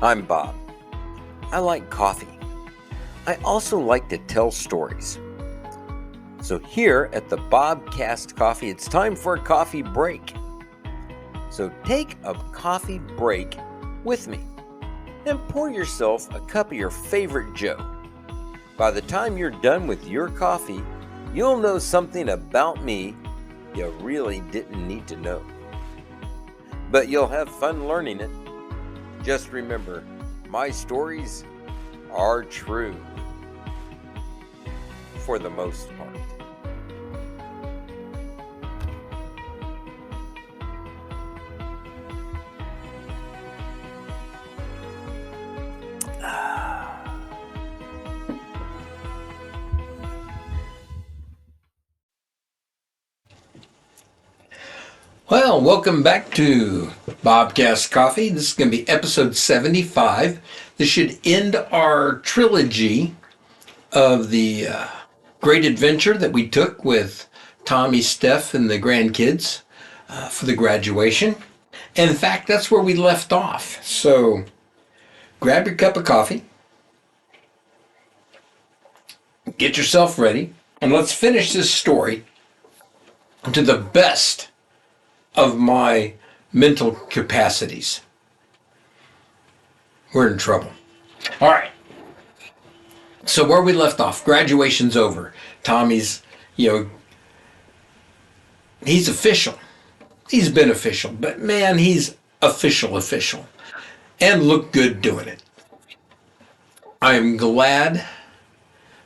I'm Bob. I like coffee. I also like to tell stories. So here at the Bobcast Coffee, it's time for a coffee break. So take a coffee break with me and pour yourself a cup of your favorite Joe. By the time you're done with your coffee, you'll know something about me you really didn't need to know. But you'll have fun learning it. Just remember, my stories are true. For the most part. Well, welcome back to Bobcast Coffee. This is going to be episode 75. This should end our trilogy of the Great Adventure that we took with Tommy, Steph, and the grandkids for the graduation. And in fact, that's where we left off. So grab your cup of coffee, get yourself ready, and let's finish this story to the best of my mental capacities. We're in trouble. All right. So where we left off, graduation's over. Tommy's, he's official. He's been official, but man, he's official. And looked good doing it. I'm glad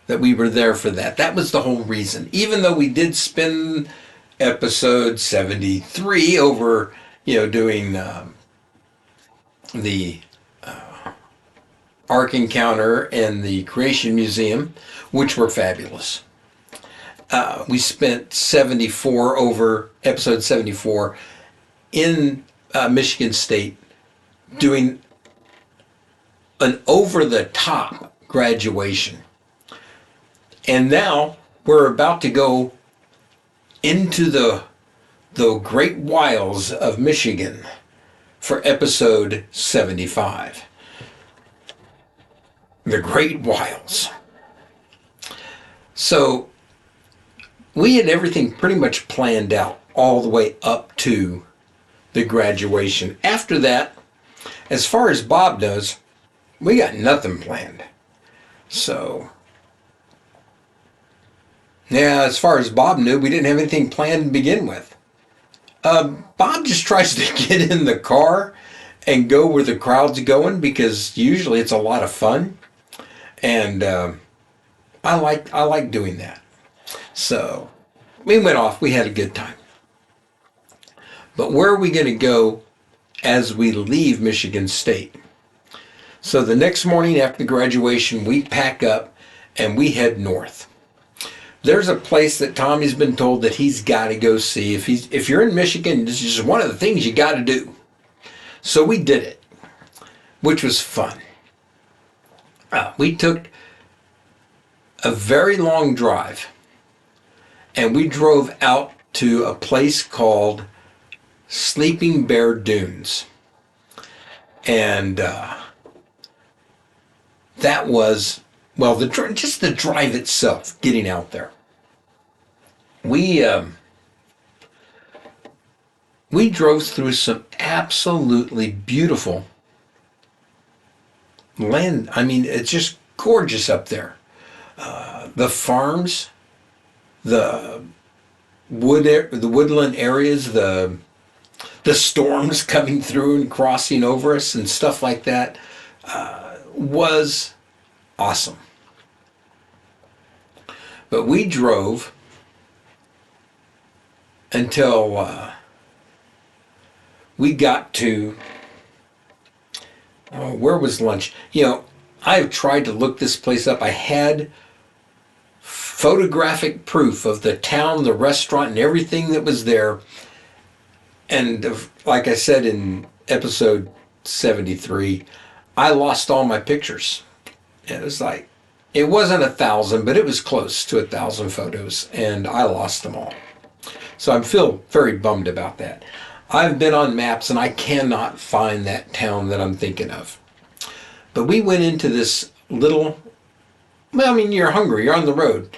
that we were there for that. That was the whole reason. Even though we did spend episode 73 over, doing the Ark Encounter and the Creation Museum, which were fabulous. We spent 74 over episode 74 in Michigan State doing an over-the-top graduation. And now we're about to go into the great wilds of Michigan for episode 75. The great wilds. So we had everything pretty much planned out all the way up to the graduation. After that, as far as Bob knows, we got nothing planned. So yeah, as far as Bob knew, we didn't have anything planned to begin with. Bob just tries to get in the car and go where the crowd's going because usually it's a lot of fun, and I like doing that. So we went off. We had a good time. But where are we going to go as we leave Michigan State? So the next morning after graduation, we pack up and we head north. There's a place that Tommy's been told that he's got to go see. If you're in Michigan, this is just one of the things you got to do. So we did it, which was fun. We took a very long drive, and we drove out to a place called Sleeping Bear Dunes. And that was, well, just the drive itself, getting out there. We drove through some absolutely beautiful land. I mean, it's just gorgeous up there. The farms, the woodland areas, the storms coming through and crossing over us and stuff like that was awesome. But we drove until we got to, where was lunch? I've tried to look this place up. I had photographic proof of the town, the restaurant, and everything that was there. And like I said in episode 73, I lost all my pictures. It was like, it wasn't 1,000, but it was close to 1,000 photos, and I lost them all. So I feel very bummed about that. I've been on maps, and I cannot find that town that I'm thinking of. But we went into this little, well, I mean, you're hungry, you're on the road.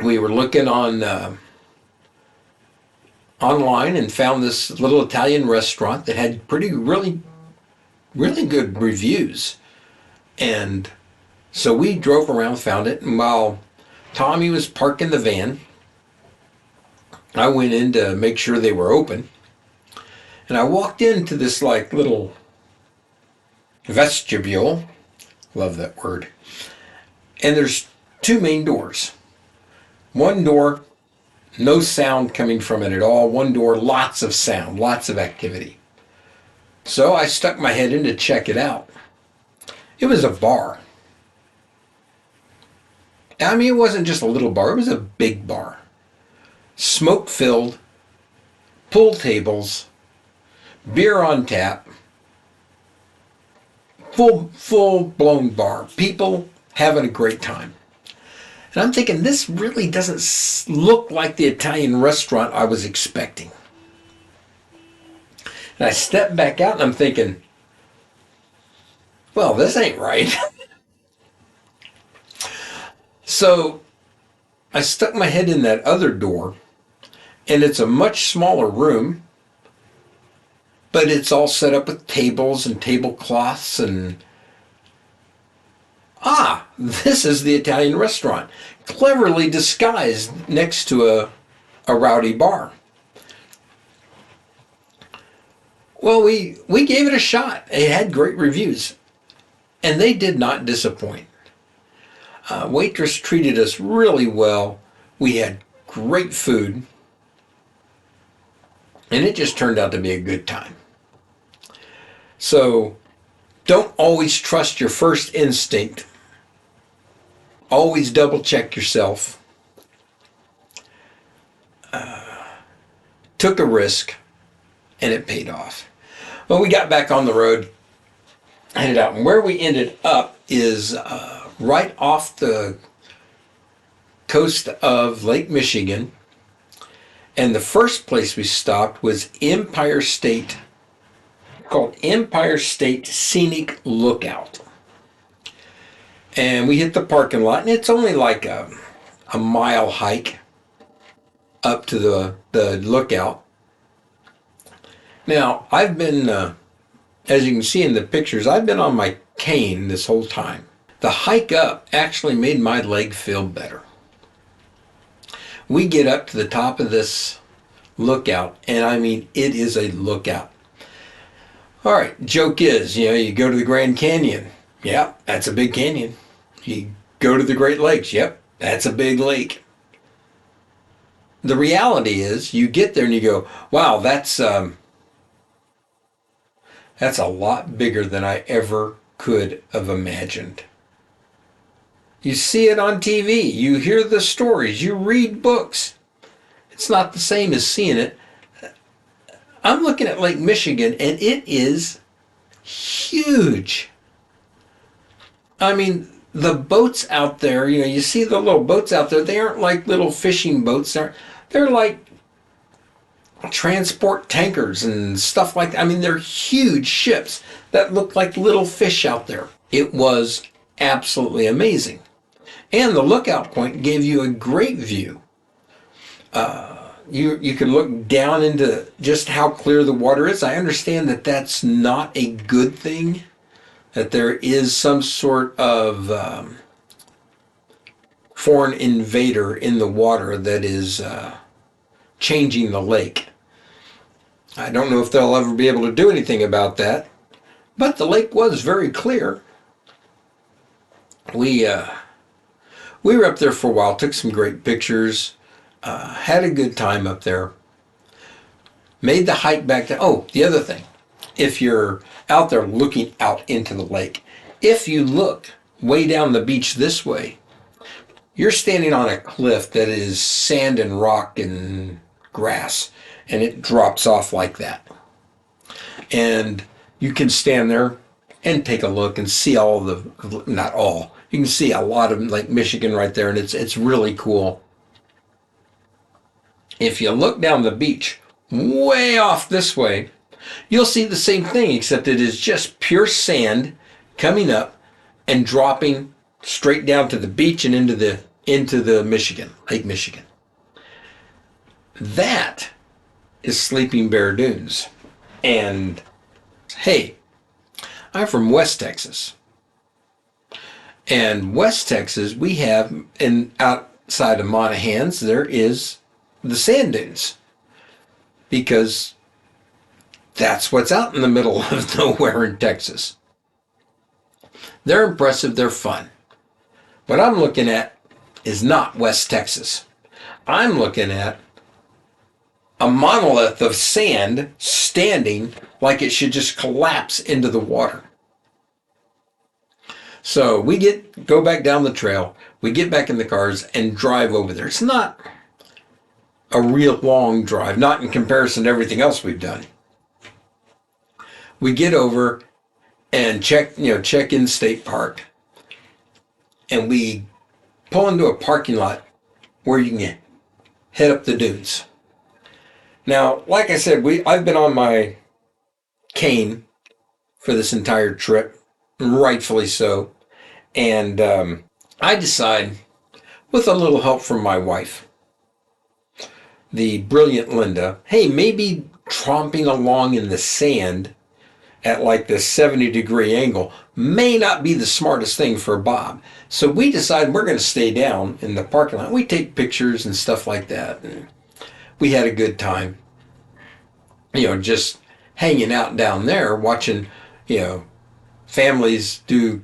We were looking on online and found this little Italian restaurant that had really good reviews. And so we drove around, found it, and while Tommy was parking the van, I went in to make sure they were open. And I walked into this like little vestibule, love that word, and there's two main doors. One door, no sound coming from it at all. One door, lots of sound, lots of activity. So I stuck my head in to check it out. It was a bar. I mean, it wasn't just a little bar, it was a big bar. Smoke filled, pool tables, beer on tap, full blown bar. People having a great time. And I'm thinking, this really doesn't look like the Italian restaurant I was expecting. And I stepped back out and I'm thinking, well, this ain't right. So I stuck my head in that other door, and it's a much smaller room, but it's all set up with tables and tablecloths and this is the Italian restaurant, cleverly disguised next to a rowdy bar. Well, we gave it a shot. It had great reviews, and they did not disappoint. Waitress treated us really well. We had great food, and it just turned out to be a good time. So don't always trust your first instinct. Always double check yourself. Took a risk, and it paid off. Well, we got back on the road, headed out, and where we ended up is right off the coast of Lake Michigan. And the first place we stopped was called Empire State Scenic Lookout. And we hit the parking lot, and it's only like a mile hike up to the lookout. Now, I've been, as you can see in the pictures, I've been on my cane this whole time. The hike up actually made my leg feel better. We get up to the top of this lookout, and I mean, it is a lookout. All right, joke is, you go to the Grand Canyon. Yeah, that's a big canyon. You go to the Great Lakes. Yep, that's a big lake. The reality is, you get there and you go, wow, that's a lot bigger than I ever could have imagined. You see it on TV, you hear the stories, you read books. It's not the same as seeing it. I'm looking at Lake Michigan, and it is huge. I mean, the boats out there, you see the little boats out there, they aren't like little fishing boats. They're like transport tankers and stuff like that. I mean, they're huge ships that look like little fish out there. It was absolutely amazing. And the lookout point gave you a great view. You can look down into just how clear the water is. I understand that that's not a good thing, that there is some sort of foreign invader in the water that is changing the lake. I don't know if they'll ever be able to do anything about that, but the lake was very clear. We were up there for a while, took some great pictures, had a good time up there. Made the hike back to, the other thing, if you're out there looking out into the lake, if you look way down the beach this way, you're standing on a cliff that is sand and rock and grass, and it drops off like that. And you can stand there and take a look and see not all, you can see a lot of Lake Michigan right there, and it's really cool. If you look down the beach, way off this way, you'll see the same thing, except it is just pure sand coming up and dropping straight down to the beach and into the Michigan, Lake Michigan. That is Sleeping Bear Dunes. And hey, I'm from West Texas. And West Texas, we have, and outside of Monahans, there is the sand dunes. Because that's what's out in the middle of nowhere in Texas. They're impressive, they're fun. What I'm looking at is not West Texas. I'm looking at a monolith of sand standing like it should just collapse into the water. So we go back down the trail, we get back in the cars and drive over there. It's not a real long drive, not in comparison to everything else we've done. We get over and check in State Park, and we pull into a parking lot where you can head up the dunes. Now, like I said, I've been on my cane for this entire trip, rightfully so, and I decide, with a little help from my wife, the brilliant Linda, hey, maybe tromping along in the sand at like this 70-degree angle may not be the smartest thing for Bob. So we decide we're going to stay down in the parking lot. We take pictures and stuff like that. And we had a good time, just hanging out down there, watching, families do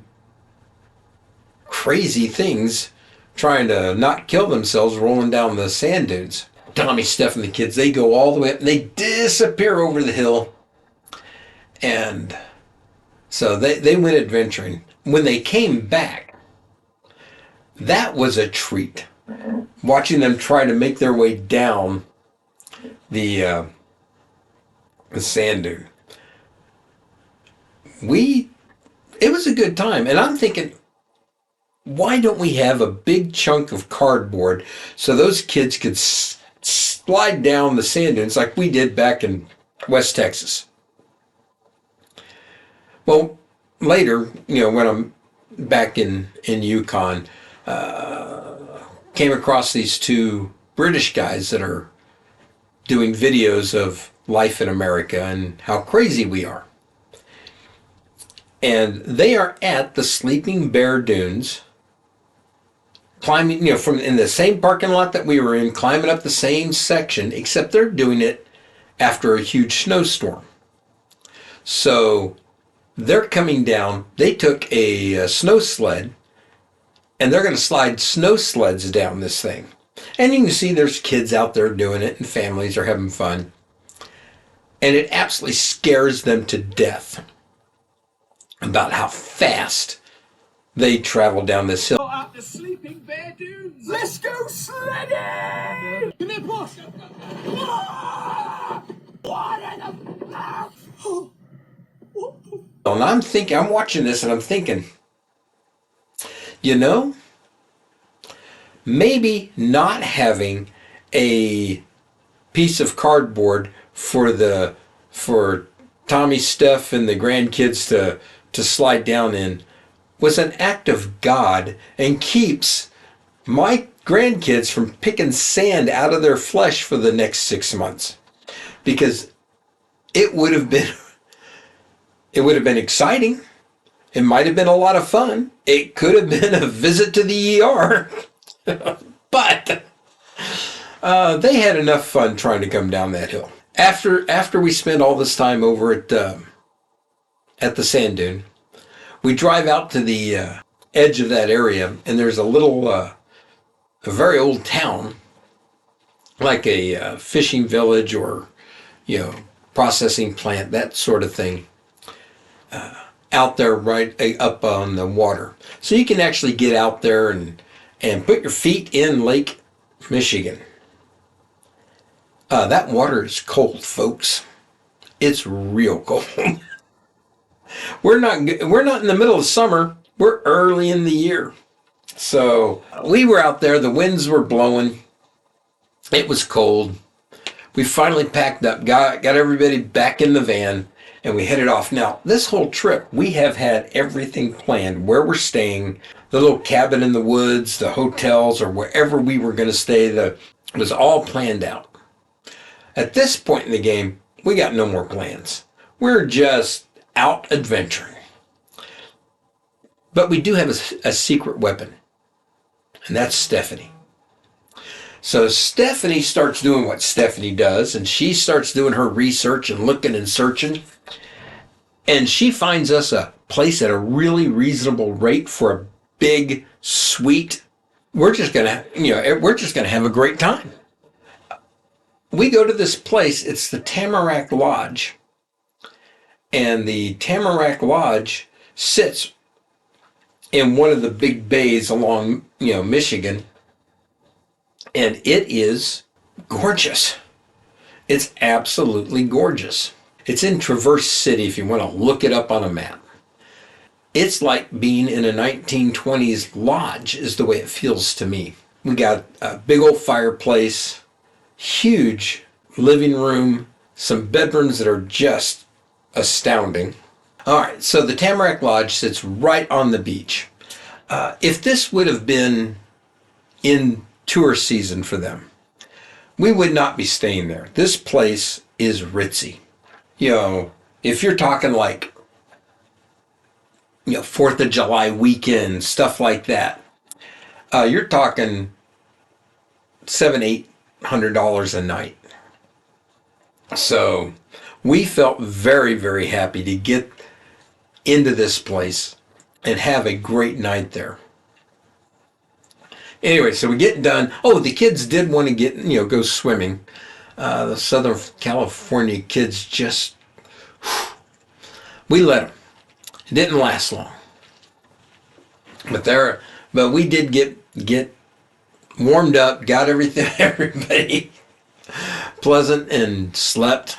crazy things, trying to not kill themselves rolling down the sand dunes. Tommy, Steph, and the kids, they go all the way up and they disappear over the hill. And so they went adventuring. When they came back, that was a treat. Watching them try to make their way down the sand dune. It was a good time. And I'm thinking, why don't we have a big chunk of cardboard so those kids could slide down the sand dunes like we did back in West Texas? Well, later, when I'm back in Yukon, came across these two British guys that are doing videos of life in America and how crazy we are. And they are at the Sleeping Bear Dunes, climbing, from in the same parking lot that we were in, climbing up the same section, except they're doing it after a huge snowstorm. So they're coming down. They took a snow sled, and they're going to slide snow sleds down this thing. And you can see there's kids out there doing it, and families are having fun. And it absolutely scares them to death about how fast they travel down this hill. Out the Sleeping Bear Dunes. Let's go sledding! Give me a push. What in the... And I'm watching this and I'm thinking, maybe not having a piece of cardboard for Tommy, Steph, and the grandkids to slide down in was an act of God and keeps my grandkids from picking sand out of their flesh for the next 6 months. Because it would have been exciting. It might have been a lot of fun. It could have been a visit to the ER. But they had enough fun trying to come down that hill. After we spent all this time over at the sand dune, we drive out to the edge of that area, and there's a very old town, like a fishing village or, processing plant, that sort of thing, out there right up on the water. So you can actually get out there and put your feet in Lake Michigan. That water is cold, folks. It's real cold. We're not in the middle of summer. We're early in the year. So we were out there. The winds were blowing. It was cold. We finally packed up, got everybody back in the van, and we headed off. Now, this whole trip, we have had everything planned, where we're staying, the little cabin in the woods, the hotels, or wherever we were going to stay. It was all planned out. At this point in the game, we got no more plans. We're just out adventuring. But we do have a secret weapon, and that's Stephanie. So Stephanie starts doing what Stephanie does, and she starts doing her research and looking and searching. And she finds us a place at a really reasonable rate for a big suite. We're just gonna have a great time. We go to this place. It's the Tamarack Lodge, and the Tamarack Lodge sits in one of the big bays along, Michigan, and it is gorgeous. It's absolutely gorgeous. It's in Traverse City if you want to look it up on a map. It's like being in a 1920s lodge is the way it feels to me. We got a big old fireplace, huge living room, some bedrooms that are just astounding. All right, so the Tamarack Lodge sits right on the beach. If this would have been in tour season for them, we would not be staying there. This place is ritzy. If you're talking like, 4th of July weekend, stuff like that, you're talking $700-800 a night. So we felt very, very happy to get into this place and have a great night there. Anyway, so we get done. Oh, the kids did want to go swimming. The Southern California kids just, we let them. It didn't last long. But we did get warmed up, got everybody pleasant and slept.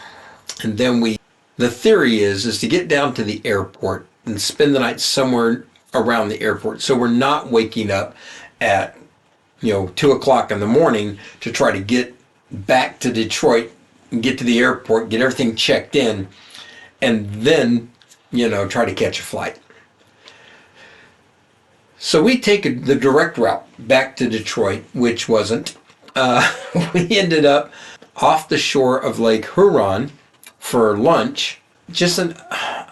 And then the theory is to get down to the airport and spend the night somewhere around the airport. So we're not waking up at 2 o'clock in the morning to try to get back to Detroit and get to the airport, get everything checked in, and then, try to catch a flight. So we take the direct route back to Detroit, which wasn't. We ended up off the shore of Lake Huron for lunch. Just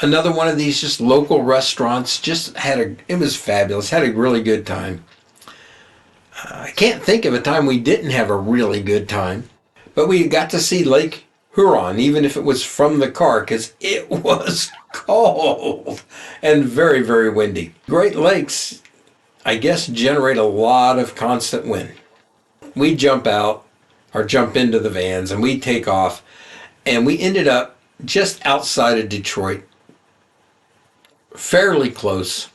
another one of these just local restaurants. It was fabulous. Had a really good time. I can't think of a time we didn't have a really good time. But we got to see Lake Huron, even if it was from the car, because it was cold and very, very windy. Great Lakes, I guess, generate a lot of constant wind. We jump into the vans, and we take off, and we ended up just outside of Detroit, fairly close.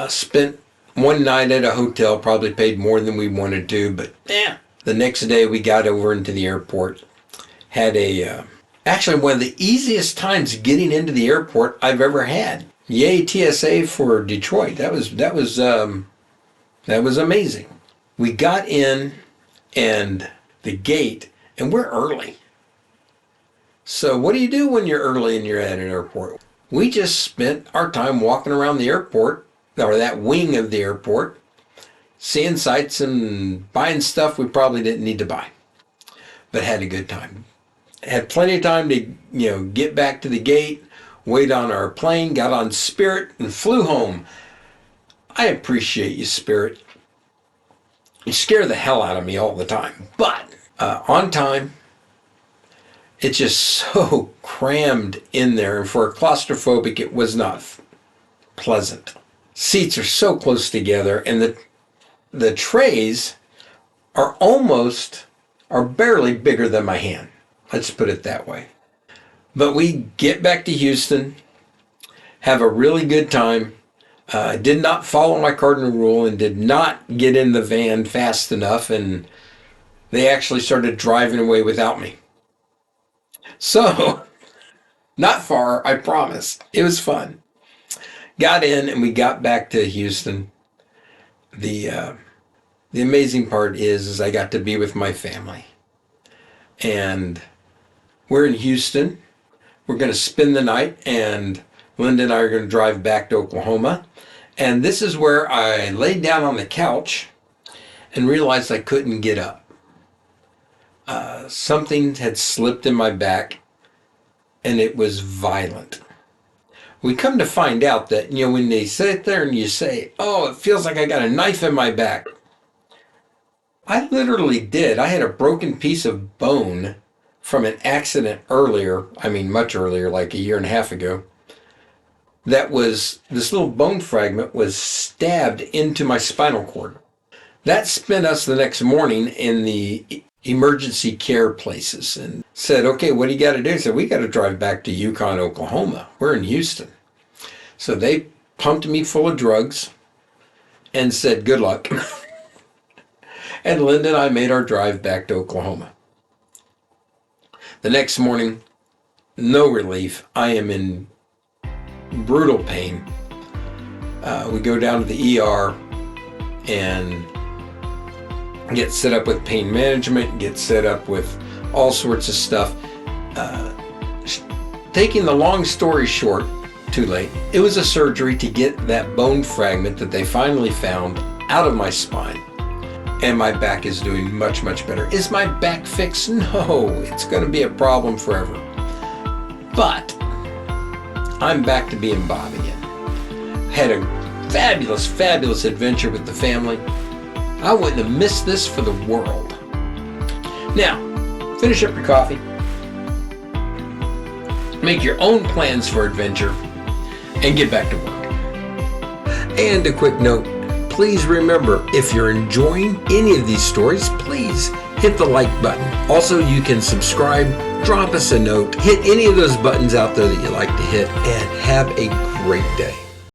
Spent one night at a hotel, probably paid more than we wanted to, but the next day we got over into the airport. Had actually one of the easiest times getting into the airport I've ever had. Yay TSA for Detroit. That was amazing. We got in and the gate, and we're early. So what do you do when you're early and you're at an airport? We just spent our time walking around the airport, or that wing of the airport, seeing sights and buying stuff we probably didn't need to buy, but had a good time. Had plenty of time to, get back to the gate, wait on our plane, got on Spirit, and flew home. I appreciate you, Spirit. You scare the hell out of me all the time, but on time. It's just so crammed in there, and for a claustrophobic, it was not pleasant. Seats are so close together, and the trays are barely bigger than my hand. Let's put it that way. But we get back to Houston, have a really good time. Did not follow my cardinal rule and did not get in the van fast enough, and they actually started driving away without me. So, not far, I promise. It was fun. Got in and we got back to Houston. The amazing part is I got to be with my family. And we're in Houston. We're going to spend the night, and Linda and I are going to drive back to Oklahoma. And this is where I laid down on the couch and realized I couldn't get up. Something had slipped in my back, and it was violent. We come to find out that, when they sit there and you say, oh, it feels like I got a knife in my back. I literally did. I had a broken piece of bone from an accident earlier, much earlier, like a year and a half ago. This little bone fragment was stabbed into my spinal cord. That spent us the next morning in the emergency care places and said, okay, what do you got to do? I said, we got to drive back to Yukon, Oklahoma. We're in Houston. So they pumped me full of drugs and said, good luck. And Linda and I made our drive back to Oklahoma. The next morning, no relief. I am in brutal pain. We go down to the ER and get set up with pain management, get set up with all sorts of stuff. Taking the long story short, too late, it was a surgery to get that bone fragment that they finally found out of my spine. And my back is doing much, much better. Is my back fixed? No, it's going to be a problem forever. But I'm back to being Bob again. Had a fabulous, fabulous adventure with the family. I wouldn't have missed this for the world. Now, finish up your coffee. Make your own plans for adventure and get back to work. And a quick note, please remember, if you're enjoying any of these stories, please hit the like button. Also, you can subscribe, drop us a note, hit any of those buttons out there that you like to hit, and have a great day.